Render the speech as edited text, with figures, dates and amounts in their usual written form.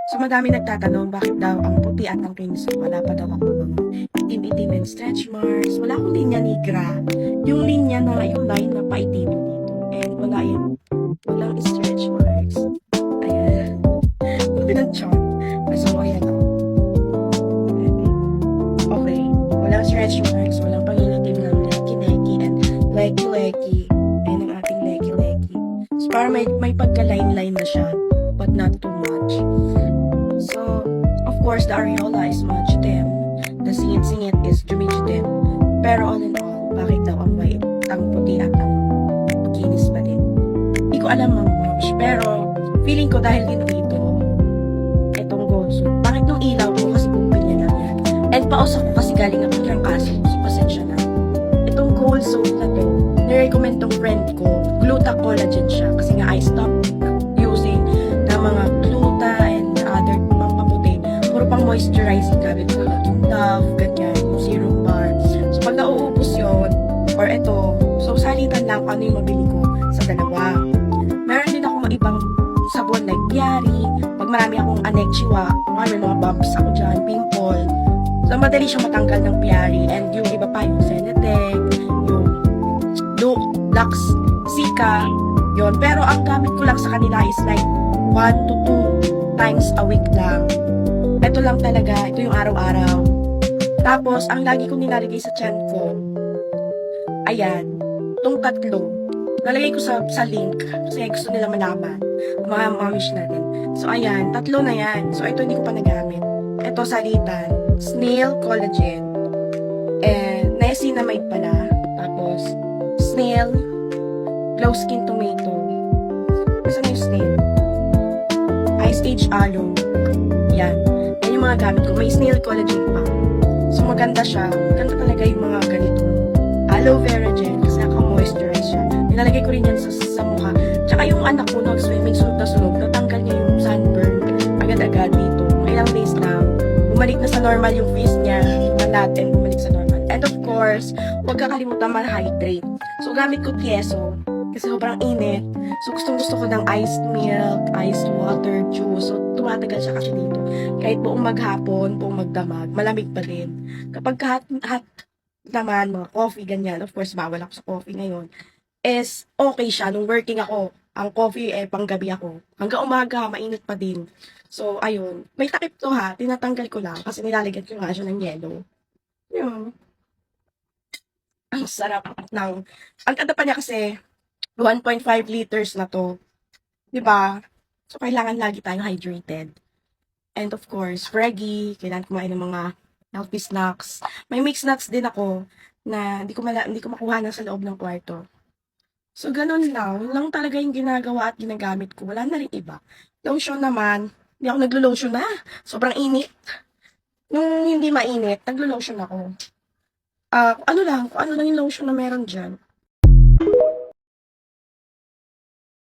So madami nagtatanong bakit daw ang puti at ang kinis ko wala pa daw ako itim-itim and stretch marks. Wala akong linya nigra. Yung linya na yung line na paitim dito. And wala yan. Walang stretch marks. Ayan. Buti ng chart. So ayan o. Okay. Walang stretch marks. Walang pangingitim ng leki-leki and leki-leki. Ayan ang ating leki-leki. So parang may pagka-line-line na siya. But not too much. So, of course, the areola is much dim. The singit-singit is dim. Pero all in all, bakit daw ang white, ang puti at ang kinis pa din? Hindi ko alam mga moms, pero feeling ko dahil din dito, itong gold suit. Bakit nung ilaw ko kasi bumili na yan? And pausap ko kasi galing ako ng kaso, so pasensya na. Itong gold suit na to, nirecommend tong friend ko, Gluta Collagen siya. Kasi nga I stopped using na mga gluta and other mga paputi. Puro pang moisturizing gamit ko. Yung Dove, ganyan, yung serum bar. So pag nauubos yun, or ito, so salitan lang kung ano yung mabili ko sa dalawa. Meron din ako mga ibang sabon like Piari. Pag marami akong anekchiwa, may mga bumps ako dyan, pimple. So madali siyang matanggal ng Piari. And yung iba pa, yung Zenetec, yung Lux, Sika, yun. Pero ang gamit ko lang sa kanila is like 1 to 2 times a week lang. Ito lang talaga, ito yung araw-araw. Tapos, ang lagi kong nilalagay sa tiyan ko, ayan, itong tatlo. Nalagay ko sa link, kasi gusto nila malaman, mga mamish natin. So, ayan, tatlo na yan. So, ito hindi ko pa nagamit. Ito, salitan, snail collagen, and niacinamide pala. Tapos, snail, glow skin tomato. Kasi na yung snail? Ice Age Aloe. Yan. Yan yung mga gamit ko. May snail collagen pa. So, maganda siya. Maganda talaga yung mga ganito. Aloe vera gel. Kasi naka-moisturize siya. Nilalagay ko rin yan sa mukha. Tsaka yung anak ko, nag-swimming, sunog na sunog. Natanggal niya yung sunburn. Agad-agad dito. Mga ilang days lang. Bumalik na sa normal yung face niya. Yung natin, bumalik sa normal. And of course, huwag kakalimutan ma-hydrate. So, gamit ko Tieso. Kasi sobrang init. So, gustong-gusto ko ng iced milk, iced water, juice. So, tumatagal siya kasi dito. Kahit buong maghapon, buong magdamag, malamig pa din. Kapag hot naman, mga coffee, ganyan, of course, bawal ako sa coffee ngayon, is okay siya. Nung working ako, ang coffee, panggabi ako. Hanggang umaga, mainit pa din. So, ayun. May takip to ha. Tinatanggal ko lang kasi nilalagyan ko nga siya ng yellow. Yun. Ang sarap ng... Ang kada pa niya kasi, 1.5 liters na to. 'Di ba? So, kailangan lagi tayong hydrated. And of course, Freggy, kailangan kumain ng mga healthy snacks. May mixed nuts din ako na hindi ko makuha na sa loob ng kwarto. So, ganun lang. Yun lang talaga yung ginagawa at ginagamit ko. Wala na rin iba. Lotion naman, hindi ako naglo-lotion na. Sobrang init. Nung hindi mainit, naglo-lotion ako. Kung ano lang yung lotion na meron dyan.